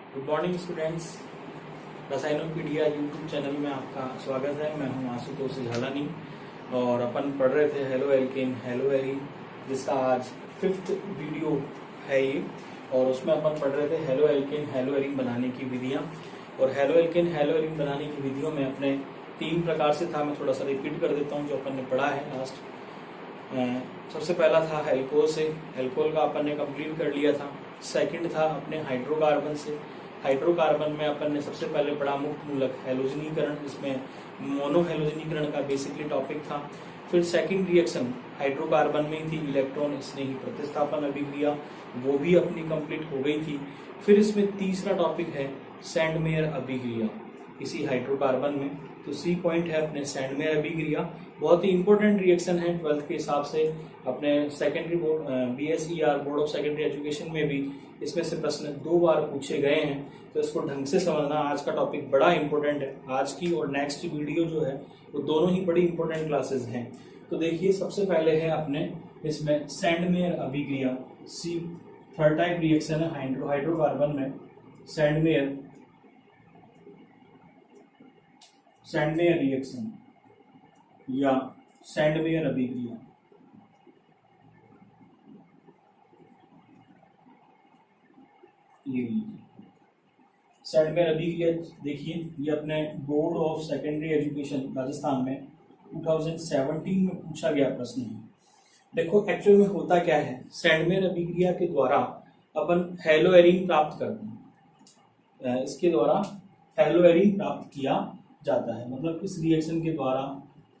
Good morning students. Rasayanopedia YouTube channel में आपका स्वागत है। मैं हूं आशुतोष झालानी और अपन पढ़ रहे थे हेलो एल्केन हेलो एरीन, जिसका आज 5th वीडियो है ये। और उसमें अपन पढ़ रहे थे हेलो एल्केन हेलो एरीन बनाने की विधियां। और हेलो एल्केन हेलो एरीन बनाने की विधियों में अपने 3 प्रकार से था। मैं थोड़ा सा रिपीट कर देता हूँ जो अपन ने पढ़ा है लास्ट। सबसे पहला था एल्कोहल से, एल्कोहल का अपन ने कंप्लीट कर लिया था। सेकंड था अपने हाइड्रोकार्बन से। हाइड्रोकार्बन में अपन ने सबसे पहले पढ़ा मुक्त मूलक हैलोजनीकरण, जिसमें मोनो हैलोजनीकरण का बेसिकली टॉपिक था। फिर सेकंड रिएक्शन हाइड्रोकार्बन में ही थी, इलेक्ट्रॉन स्नेही प्रतिस्थापन अभिक्रिया, वो भी अपनी कंप्लीट हो गई थी। फिर इसमें तीसरा टॉपिक है सैंडमेयर अभिक्रिया इसी हाइड्रोकार्बन में। तो सी पॉइंट है अपने सैंडमेयर अभिक्रिया, बहुत ही इंपॉर्टेंट रिएक्शन है 12th के हिसाब से। अपने secondary board BSER board of secondary education में भी इसमें से प्रश्न 2 बार पूछे गए हैं। तो इसको ढंग से समझना, आज का टॉपिक बड़ा इंपॉर्टेंट है। आज की और नेक्स्ट वीडियो जो है वो दोनों ही बड़ी इंपॉर्टेंट क्लासेस हैं। तो देखिए, सबसे पहले है अपने इसमें सैंडमेयर अभिक्रिया। सी थर्ड टाइप रिएक्शन है हाइड्रोकार्बन में सैंडमेयर रिएक्शन या सैंडमेयर अभिक्रिया। ये सैंडमेयर अभिक्रिया देखिए, ये अपने board of secondary education Rajasthan में 2017 में पूछा गया प्रश्न है। देखो एक्चुअल में होता क्या है, सैंडमेयर अभिक्रिया के द्वारा अपन हेलो एरीन प्राप्त करते हैं। इसके द्वारा हेलो एरीन प्राप्त किया जाता है, मतलब इस रिएक्शन के द्वारा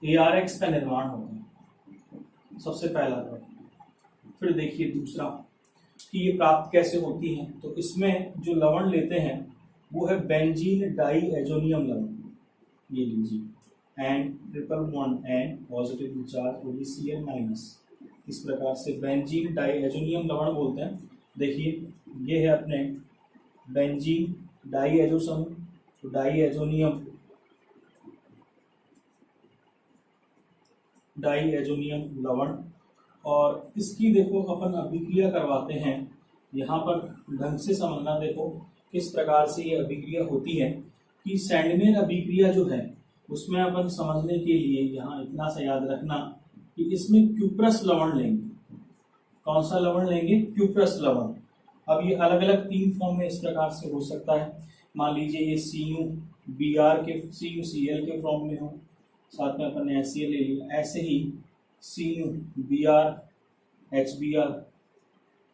ARX का निर्माण होता है, सबसे पहला टॉपिक। फिर देखिए दूसरा कि ये प्राप्त कैसे होती है। तो इसमें जो लवण लेते हैं वो है बेंजीन डाई एजोनियम लवण, ये लीजिए N1 positive charge OgCl minus. इस प्रकार से बेंजीन डाई एजोनियम लवण बोलते हैं। देखिए ये है अपने बेंजीन डाई एजो समूह, तो डाई एजोनियम लवण। और इसकी देखो अपन अभिक्रिया करवाते हैं। यहाँ पर ढंग से समझना, देखो किस प्रकार से ये अभिक्रिया होती है कि सैंडमेयर अभिक्रिया जो है उसमें अपन समझने के लिए यहाँ इतना सा याद रखना कि इसमें क्यूप्रस लवण लेंगे। कौन सा लवण लेंगे? क्यूप्रस लवण। अब ये अलग अलग 3 फॉर्म में इस प्रकार से हो सकता है। मान लीजिए ये CuCl के फॉर्म में हो, साथ में अपन ने HCl ले लिया। ऐसे ही CuBr HBr,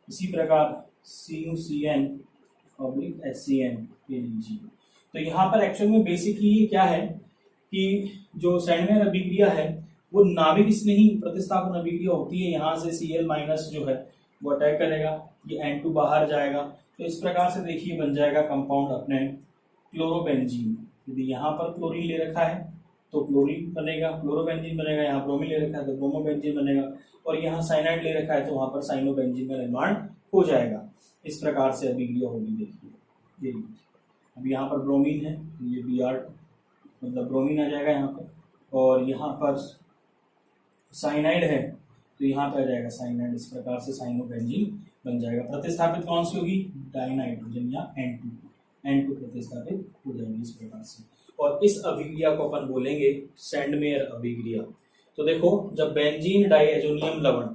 इसी प्रकार CuCN HCN ले लीजिए। तो यहाँ पर एक्चुअल में बेसिकली ये क्या है कि जो सैंडमेयर अभिक्रिया है वो नाभिक स्नेही प्रतिस्थापन अभिक्रिया होती है। यहाँ से Cl माइनस जो है वो अटैक करेगा, ये N2 बाहर जाएगा। तो इस प्रकार से देखिए बन जाएगा कंपाउंड अपने क्लोरोबेंजीन। यदि यहाँ पर क्लोरीन ले रखा है तो क्लोरीन बनेगा, क्लोरोबेंजीन बनेगा। यहाँ ब्रोमीन ले रखा है तो ब्रोमोबेंजीन बनेगा, और यहाँ साइनाइड ले रखा है तो वहां पर साइनोबेंजीन का निर्माण हो जाएगा। इस प्रकार से अभिक्रिया होगी। देखिए अब यहाँ पर ब्रोमीन है, ये Br मतलब ब्रोमीन आ जाएगा यहाँ पर, और यहाँ पर साइनाइड है तो यहाँ पे आ जाएगा साइनाइड। इस प्रकार से साइनोबेंजीन बन जाएगा। प्रतिस्थापित कौन सी होगी? डाइनाइट्रोजन या N2 प्रतिस्थापित हो जाएगी इस प्रकार से। और इस अभिक्रिया को अपन बोलेंगे सैंडमेयर अभिक्रिया। तो देखो, जब बेंजीन डाइएजोनियम लवण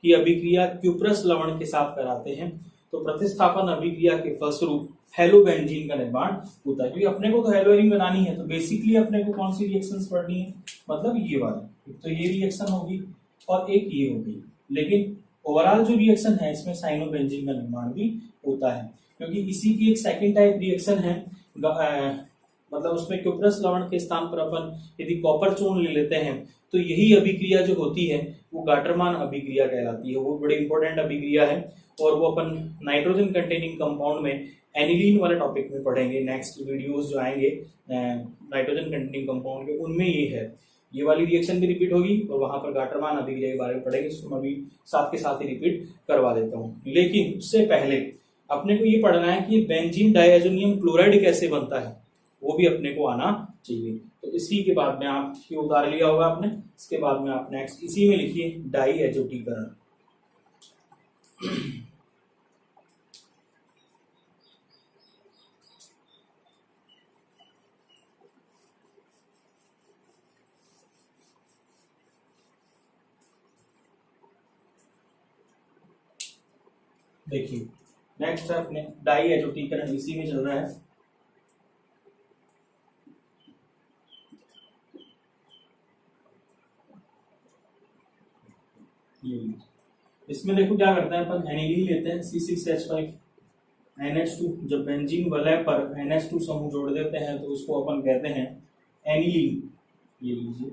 की अभिक्रिया क्यूप्रस लवण के साथ कराते हैं तो प्रतिस्थापन अभिक्रिया के फलस्वरूप हेलोबेंजीन का निर्माण होता है। क्योंकि अपने को तो हेलो एरीन बनानी है, तो बेसिकली अपने को कौन सी रिएक्शंस पढ़नी है? मतलब ये वाली। तो ये रिएक्शन होगी और एक ये होगी, लेकिन ओवरऑल जो रिएक्शन है इसमें साइनोबेंजीन का निर्माण भी होता है। क्योंकि इसी की एक सेकेंड टाइप रिएक्शन है, मतलब उसमें क्यूप्रस लवण के स्थान पर अपन यदि कॉपर चूर्ण ले लेते हैं तो यही अभिक्रिया जो होती है वो गाटरमान अभिक्रिया कहलाती है। वो बड़ी इंपॉर्टेंट अभिक्रिया है और वो अपन नाइट्रोजन कंटेनिंग कंपाउंड में एनिलीन वाले टॉपिक में पढ़ेंगे। नेक्स्ट वीडियोस जो आएंगे नाइट्रोजन कंटेनिंग कंपाउंड के, उनमें ये है, ये वाली रिएक्शन भी रिपीट होगी और वहां पर गाटरमान अभिक्रिया के बारे में पढ़ेंगे। इसको मैं अभी साथ के साथ ही रिपीट करवा देता हूँ। लेकिन उससे पहले अपने को ये पढ़ना है कि बेंजीन डाइएजोनियम क्लोराइड कैसे बनता है, वो भी अपने को आना चाहिए। तो इसी के बाद में आप ये उतार लिया होगा आपने। इसके बाद में आप नेक्स्ट इसी में लिखिए डाइएजोटीकरण। देखिए नेक्स्ट है अपने डाई एजोटीकरण, इसी में चल रहा है। इसमें देखो क्या करते हैं अपन, एनिलीन लेते हैं C6H5NH2, जब बेंजीन वलय पर NH2 समूह जोड़ देते हैं तो उसको अपन कहते हैं एनिलीन। ये लीजिए,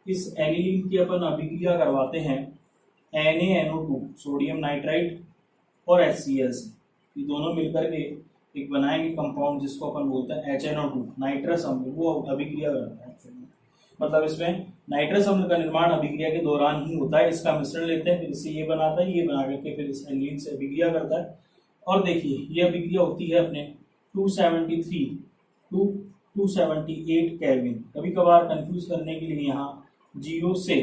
इस एनिलीन की अपन अभिक्रिया करवाते हैं NaNO2 सोडियम नाइट्राइड और HCl से, ये दोनों मिलकर के एक बनाएंगे कंपाउंड जिसको अपन बोलते हैं HNO2 नाइट्रस अम्ल, वो अभिक्रिया करता है। मतलब इसमें नाइट्रस अम्ल का निर्माण अभिक्रिया के दौरान ही होता है। इसका मिश्रण लेते हैं, फिर इससे ये बनाता है, ये बना करके फिर इस एनिलीन से अभिक्रिया करता है। और देखिए ये अभिक्रिया होती है अपने 273 टू 278 केल्विन। कभी कभार कंफ्यूज करने के लिए यहाँ 0 से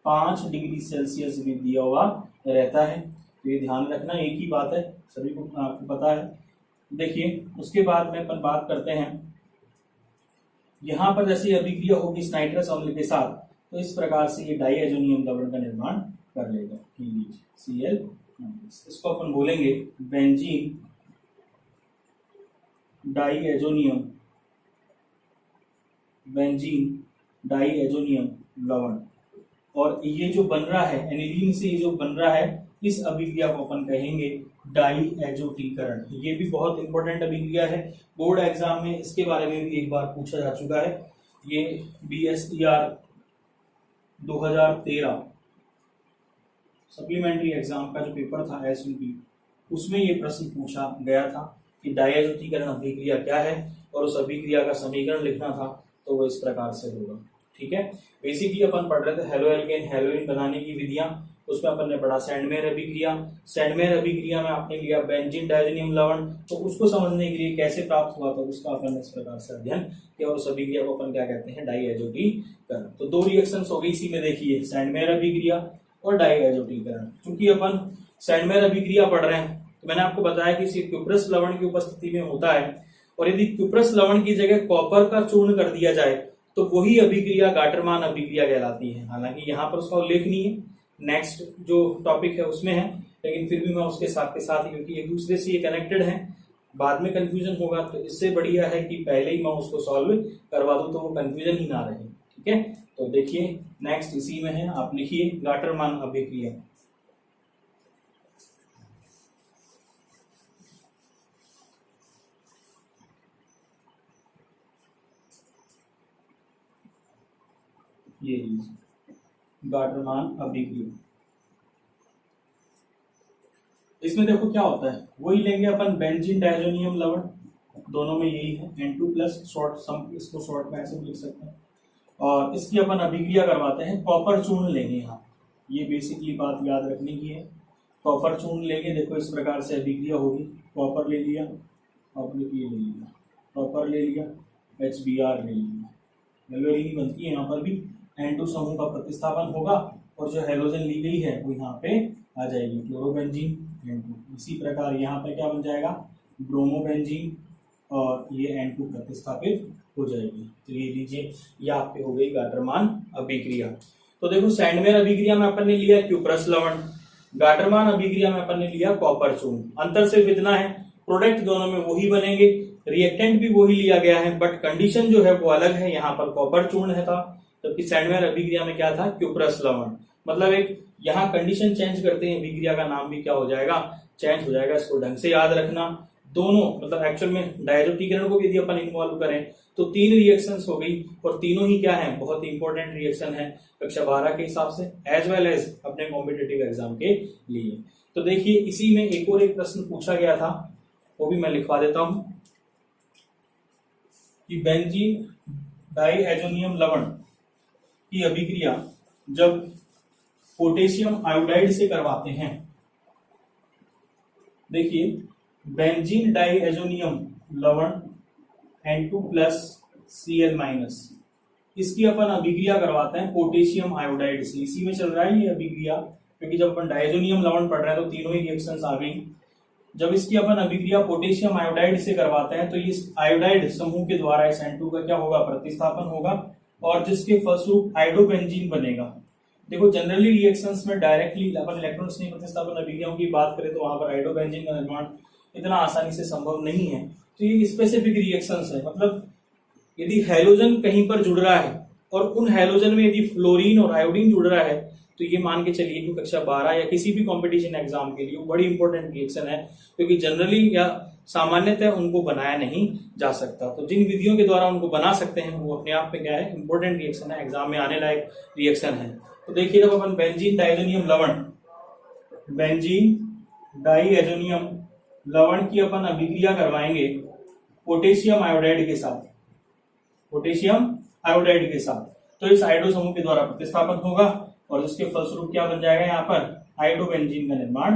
5 डिग्री सेल्सियस भी दिया हुआ रहता है, तो ये ध्यान रखना, एक ही बात है, सभी को आपको पता है। देखिए उसके बाद में अपन बात करते हैं, यहाँ पर जैसे अभिक्रिया होगी इस नाइट्रस अम्ल के साथ, तो इस प्रकार से ये डाईएजोनियम लवण का निर्माण कर लेगा, Cl। इसको अपन बोलेंगे बेंजीन डाईएजोनियम लवण। और ये जो बन रहा है एनिलीन से, ये जो बन रहा है, इस अभिक्रिया को अपन कहेंगे डाईएजोटीकरण। ये भी बहुत इंपॉर्टेंट अभिक्रिया है, बोर्ड एग्जाम में इसके बारे में भी एक बार पूछा जा चुका है। ये BSER 2013 सप्लीमेंट्री एग्जाम का जो पेपर था SUP, उसमें ये प्रश्न पूछा गया था कि डाईएजोटीकरण अभिक्रिया क्या है, और उस अभिक्रिया का समीकरण लिखना था, तो वो इस प्रकार से होगा। ठीक है, बेसिकली अपन पढ़ रहे थे हेलो एल्केन हेलोइन बनाने की विधियां, उसमें अपन ने पढ़ा सैंडमेयर अभिक्रिया। सैंडमेयर अभिक्रिया में आपने लिया बेंजीन डायजोनियम लवण, तो उसको समझने के लिए कैसे प्राप्त हुआ था उसका अपन इस प्रकार से अध्ययन किया, और उस अभिक्रिया को अपन क्या कहते हैं, डाईएजोटीकरण। तो दो रिएक्शंस हो गई इसी में, देखिए सैंडमेयर अभिक्रिया और डाईएजोटीकरण। क्योंकि अपन सैंडमेयर अभिक्रिया पढ़ रहे हैं, तो मैंने आपको बताया कि इसे क्यूप्रस लवण की उपस्थिति में होता है, और यदि क्यूप्रस लवण की जगह कॉपर का चूर्ण कर दिया जाए तो वही अभिक्रिया गाटरमान अभिक्रिया कहलाती है। हालांकि यहाँ पर उसका उल्लेख नहीं है, नेक्स्ट जो टॉपिक है उसमें है, लेकिन फिर भी मैं उसके साथ के साथ, क्योंकि एक दूसरे से ये कनेक्टेड है, बाद में कंफ्यूजन होगा, तो इससे बढ़िया है कि पहले ही मैं उसको सॉल्व करवा दूं, तो वो कंफ्यूजन ही ना रहे। ठीक है, तो देखिए नेक्स्ट इसी में है, आप लिखिए गाटरमान अभिक्रिया। ये गाटरमान अभिक्रिया, इसमें देखो क्या होता है, वही लेंगे अपन बेंजीन डायजोनियम लवण, दोनों में यही है N2 प्लस शॉर्ट सम, इसको शॉर्ट में ऐसे लिख सकते हैं, और इसकी अपन अभिक्रिया करवाते हैं, कॉपर चूर्ण लेंगे यहाँ, ये बेसिकली बात याद रखने की है। कॉपर चूर्ण लेंगे, देखो इस प्रकार से अभिक्रिया होगी, कॉपर ले लिया, ये ले लिया, कॉपर ले लिया, HBr ले लिया, हेलोजन बनती है, यहाँ पर भी N2 समूह का प्रतिस्थापन होगा, और जो हेलोजन ली गई है वो यहाँ पे आ जाएगी, क्लोरोबेंजीन N2। इसी प्रकार यहाँ पे क्या बन जाएगा, ब्रोमोबेंजीन, और ये N2 प्रतिस्थापित हो जाएगी। तो ये लीजिए, ये आपके हो गई गाटरमान अभिक्रिया। तो देखो सैंडमेयर अभिक्रिया में अपन ने लिया क्यूप्रस लवण, गाटरमान अभिक्रिया में अपन ने लिया कॉपर चूर्ण। अंतर सिर्फ इतना है, प्रोडक्ट दोनों में वही बनेंगे, रिएक्टेंट भी वही लिया गया है, बट कंडीशन जो है वो अलग है। यहाँ पर कॉपर चूर्ण है था, जबकि सैंडमेयर अभिक्रिया में क्या था, क्यूप्रस लवण। मतलब एक यहाँ कंडीशन चेंज करते हैं, अभिक्रिया का नाम भी क्या हो जाएगा, चेंज हो जाएगा। इसको ढंग से याद रखना। दोनों मतलब एक्चुअल में डायजोटीकरण को यदि अपन इन्वॉल्व करें तो 3 रिएक्शंस हो गई, और तीनों ही क्या है, बहुत ही इंपॉर्टेंट रिएक्शन है कक्षा 12 के हिसाब से, एज वेल एज अपने कॉम्पिटेटिव एग्जाम के लिए। तो देखिए इसी में एक और एक प्रश्न पूछा गया था, वो भी मैं लिखवा देता हूं कि बेंजीन डाईएजोनियम लवण की अभिक्रिया जब पोटेशियम आयोडाइड से करवाते हैं, देखिए बेंजीन डाईएजोनियम लवण N2 प्लस Cl माइनस, इसकी अपन अभिक्रिया करवाते हैं पोटेशियम आयोडाइड से। इसी में चल रहा है ये अभिक्रिया, क्योंकि जब अपन डायजोनियम लवण पढ़ रहे हैं तो तीनों ही रिएक्शंस आ गई। जब इसकी अपन अभिक्रिया पोटेशियम आयोडाइड से करवाते हैं तो इस आयोडाइड समूह के द्वारा इस N2 का क्या होगा, प्रतिस्थापन होगा, और जिसके फलस्वरूप आयोडोबेंजीन बनेगा। देखो जनरली रिएक्शंस में डायरेक्टली अपन इलेक्ट्रॉन स्नेह प्रतिस्थापन अभिक्रियाओं की बात करें तो वहां पर हाइड्रोबेंजीन का निर्माण इतना आसानी से संभव नहीं है। तो ये स्पेसिफिक रिएक्शंस है, मतलब यदि हैलोजन कहीं पर जुड़ रहा है और उन हैलोजन में यदि फ्लोरीन और आयोडीन जुड़ रहा है तो ये मान के चलिए कि कक्षा 12 या किसी भी कंपटीशन एग्जाम के लिए बड़ी इंपॉर्टेंट रिएक्शन है, क्योंकि जनरली या सामान्यतः उनको बनाया नहीं जा सकता। तो जिन विधियों के द्वारा उनको बना सकते हैं वो अपने आप में क्या है, इंपॉर्टेंट रिएक्शन है, एग्जाम में आने लायक रिएक्शन है। तो देखिए जब अपन बेंजीन डाइएजोनियम लवण, बेंजीन डाइएजोनियम लवण की अपन अभिक्रिया करवाएंगे पोटेशियम आयोडाइड के साथ, पोटेशियम आयोडाइड के साथ, तो इस हाइड्रो समूह के द्वारा प्रतिस्थापन होगा और जिसके फलस्वरूप क्या बन जाएगा, यहाँ पर हाइड्रोबेंजीन का निर्माण,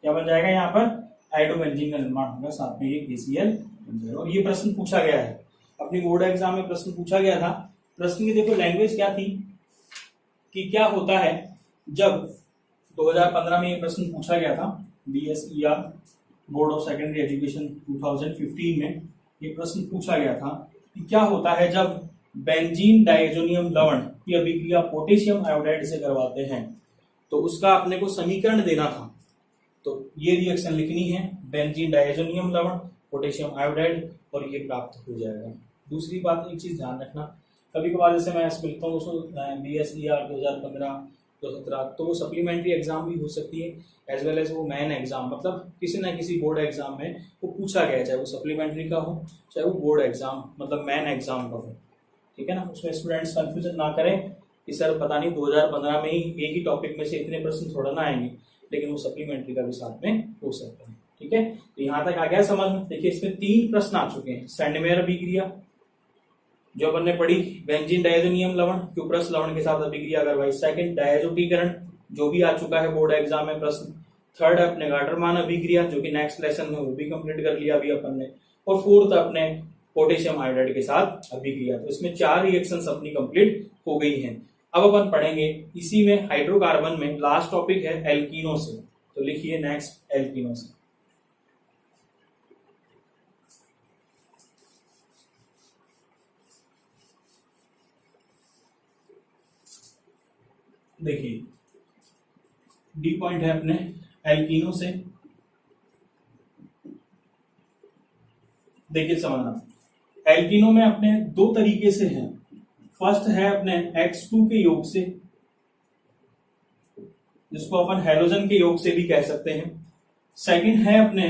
क्या बन जाएगा, यहाँ पर हाइड्रोबेंजीन का निर्माण होगा, साथ में ये KCl बन जाएगा। और ये प्रश्न पूछा गया है अपनी बोर्ड एग्जाम में, प्रश्न पूछा गया था। प्रश्न की देखो लैंग्वेज क्या थी कि क्या होता है जब 2015 में ये प्रश्न पूछा गया था, BSER board of secondary education 2015 में ये प्रश्न पूछा गया था कि क्या होता है जब बेंजीन डाइएजोनियम लवण की अभिक्रिया पोटेशियम आयोडाइड से करवाते हैं, तो उसका अपने को समीकरण देना था। तो ये रिएक्शन लिखनी है, बेंजीन डाइएजोनियम लवण पोटेशियम आयोडाइड, और ये प्राप्त हो जाएगा। दूसरी बात एक चीज ध्यान रखना, कभी कभार जैसे मैं मिलता हूँ BSER 2015 2017, तो वो सप्लीमेंट्री एग्जाम भी हो सकती है एज वेल एज वो मेन एग्जाम, मतलब किसी ना किसी बोर्ड एग्जाम में वो पूछा गया, चाहे वो सप्लीमेंट्री का हो चाहे वो बोर्ड एग्जाम मतलब मेन एग्जाम का हो, ठीक है ना। उसमें स्टूडेंट्स कंफ्यूजन ना करें कि सर पता नहीं 2015 में ही एक ही टॉपिक में से इतने प्रश्न थोड़ा ना आएंगे, लेकिन वो सप्लीमेंट्री का भी साथ में हो सकता है, ठीक है। तो यहाँ तक आ गया समझ में। देखिए इसमें 3 प्रश्न आ चुके हैं। सैंडमेयर अभिक्रिया जो अपन ने पढ़ी, बेंजीन डाइएजोनियम लवण क्यूप्रस लवण के साथ अभिक्रिया करवाई। सेकंड डायजोटीकरण जो भी आ चुका है बोर्ड एग्जाम में प्रश्न। थर्ड अपने गाटरमान अभिक्रिया जो कि नेक्स्ट लेसन में वो भी कंप्लीट कर लिया अभी अपन ने। और फोर्थ अपने पोटेशियम आयोडाइड के साथ अभिक्रिया। तो इसमें 4 रिएक्शंस अपनी कंप्लीट हो गई हैं। अब अपन पढ़ेंगे इसी में हाइड्रोकार्बन में लास्ट टॉपिक है एल्कीनो से। तो लिखिए नेक्स्ट एल्कीनो से। देखिए डी पॉइंट है अपने एल्कीनो से। देखिए समझना, एल्कीनो में अपने 2 तरीके से हैं। फर्स्ट है अपने X2 के योग से, जिसको अपन हेलोजन के योग से भी कह सकते हैं। सेकंड है अपने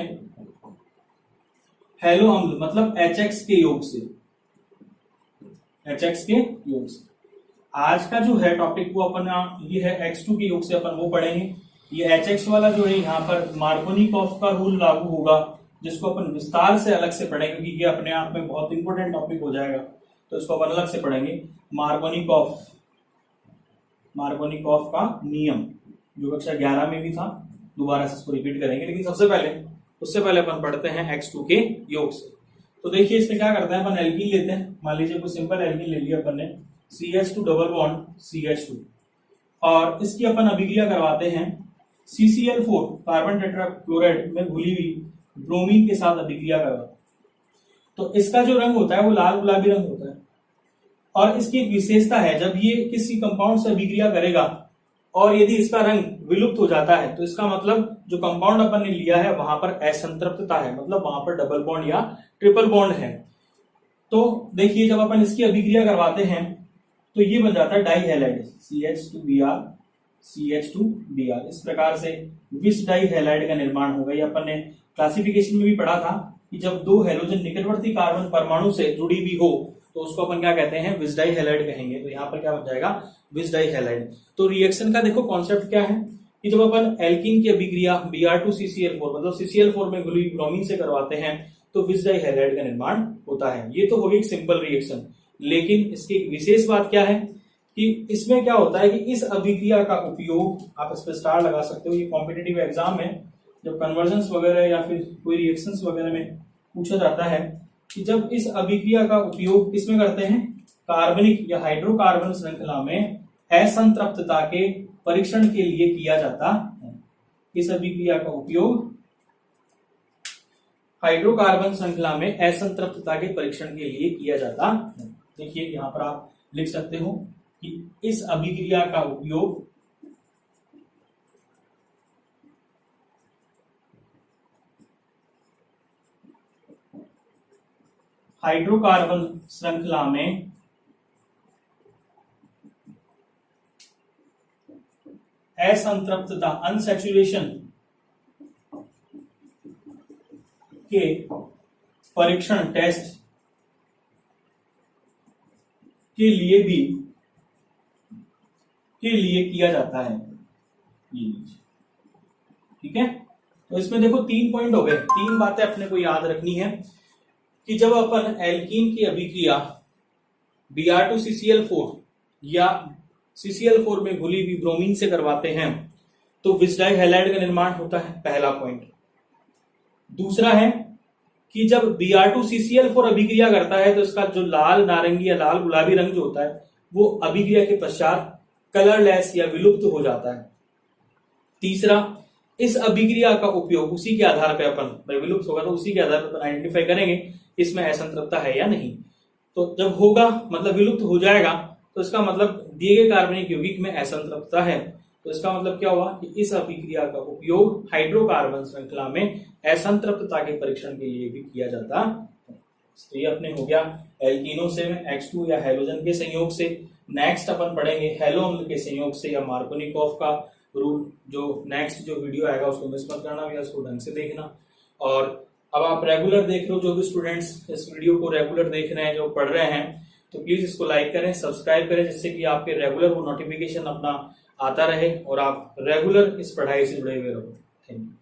हेलो अम्ल मतलब HX के योग से, HX के योग से। आज का जो है टॉपिक वो अपन ये है X2 के योग से अपन वो पढ़ेंगे। ये HX वाला जो है यहाँ पर मार्कोनिकॉफ का रूल लागू होगा, जिसको अपन विस्तार से अलग से पढ़ेंगे क्योंकि ये अपने आप में बहुत इंपॉर्टेंट टॉपिक हो जाएगा। तो इसको अपन अलग से पढ़ेंगे। मार्कोनिकॉफ का नियम जो कक्षा 11 में भी था, दोबारा से इसको रिपीट करेंगे, लेकिन उससे पहले अपन पढ़ते हैं X2 के योग से। तो देखिए इसमें क्या करते हैं, अपन एल्कीन लेते हैं। मान लीजिए कोई सिंपल एल्कीन ले लिया अपन ने, CH2 डबल बॉन्ड CH2, और इसकी अपन अभिक्रिया करवाते हैं CCl4 कार्बन टेट्राक्लोराइड में घुली हुई ब्रोमीन के साथ अभिक्रिया करवाते हैं। तो इसका जो रंग होता है वो लाल गुलाबी रंग होता है। और इसकी एक विशेषता है, जब ये किसी कंपाउंड से अभिक्रिया करेगा और यदि इसका रंग विलुप्त हो जाता है तो इसका मतलब जो कंपाउंड अपन ने लिया है वहां पर असंतृप्तता है, मतलब वहां पर डबल बॉन्ड या ट्रिपल बॉन्ड है। तो देखिए जब अपन इसकी अभिक्रिया करवाते हैं तो ये बन जाता है डाई हैलाइड CH2Br CH2Br। इस प्रकार से विस डाई हैलाइड का निर्माण होगा। ये अपन ने क्लासिफिकेशन में भी पढ़ा था कि जब 2 हैलोजन निकटवर्ती कार्बन परमाणु से जुड़ी हुई हो तो उसको अपन क्या कहते हैं, विस डाई हैलाइड कहेंगे। तो यहाँ पर क्या बन जाएगा, विस डाई हैलाइड। तो रिएक्शन का देखो कॉन्सेप्ट क्या है कि जब अपन एल्कीन की अभिक्रिया Br2CCl4 मतलब CCl4 में घुली ब्रोमीन से करवाते हैं तो विस डाई हैलाइड का निर्माण होता है। ये तो होगी एक सिंपल रिएक्शन, लेकिन इसकी एक विशेष बात क्या है कि इसमें क्या होता है कि इस अभिक्रिया का उपयोग, आप इस पर स्टार लगा सकते हो, ये कॉम्पिटिटिव एग्जाम में जब कन्वर्जन्स वगैरह या फिर कोई रिएक्शंस वगैरह में पूछा जाता है कि जब इस अभिक्रिया का उपयोग किसमें करते हैं, कार्बनिक या हाइड्रोकार्बन श्रृंखला में असंतृप्तता के परीक्षण के लिए किया जाता है। इस अभिक्रिया का उपयोग हाइड्रोकार्बन श्रृंखला में असंतृप्तता के परीक्षण के लिए किया जाता है। देखिए यहाँ पर आप लिख सकते हो कि इस अभिक्रिया का उपयोग हाइड्रोकार्बन श्रृंखला में असंतृप्तता अनसैचुरेशन के परीक्षण टेस्ट के लिए किया जाता है। ठीक है, तो इसमें देखो 3 पॉइंट हो गए, 3 बातें अपने को याद रखनी है कि जब अपन एल्कीन की अभिक्रिया Br2CCl4 या CCl4 में घुली हुई ब्रोमीन से करवाते हैं तो विस्डाइल हैलाइड का निर्माण होता है, पहला पॉइंट। दूसरा है कि जब Br2CCl4 अभिक्रिया करता है तो इसका जो लाल नारंगी या लाल गुलाबी रंग जो होता है वो अभिक्रिया के पश्चात कलरलेस या विलुप्त हो जाता है। तीसरा, इस अभिक्रिया का उपयोग उसी के आधार पर अपन विलुप्त होगा तो उसी के आधार पर आइडेंटिफाई करेंगे इसमें असंतृप्तता है या नहीं। तो जब होगा मतलब विलुप्त हो जाएगा तो इसका मतलब दिए गए कार्बनिक यौगिक में असंतृप्तता है, तो इसका मतलब क्या हुआ कि इस अभिक्रिया का उपयोग हाइड्रोकार्बन श्रृंखला में असंतृप्तता के परीक्षण के लिए भी किया जाता है। तो ये अपने हो गया एल्कीनो से H2 या हैलोजन के संयोग से। नेक्स्ट अपन पढ़ेंगे हैलो अम्ल के संयोग से या मार्कोनिकॉफ का रूल। जो नेक्स्ट जो वीडियो आएगा उसको मिस मत करना भैया, उसको ढंग से देखना। और अब आप रेगुलर देख रहे हो, जो भी स्टूडेंट्स इस वीडियो को रेगुलर देख रहे हैं, जो पढ़ रहे हैं, तो प्लीज इसको लाइक करें, सब्सक्राइब करें, जिससे कि आपके रेगुलर वो नोटिफिकेशन अपना आता रहे और आप रेगुलर इस पढ़ाई से जुड़े हुए रहो। Thank you.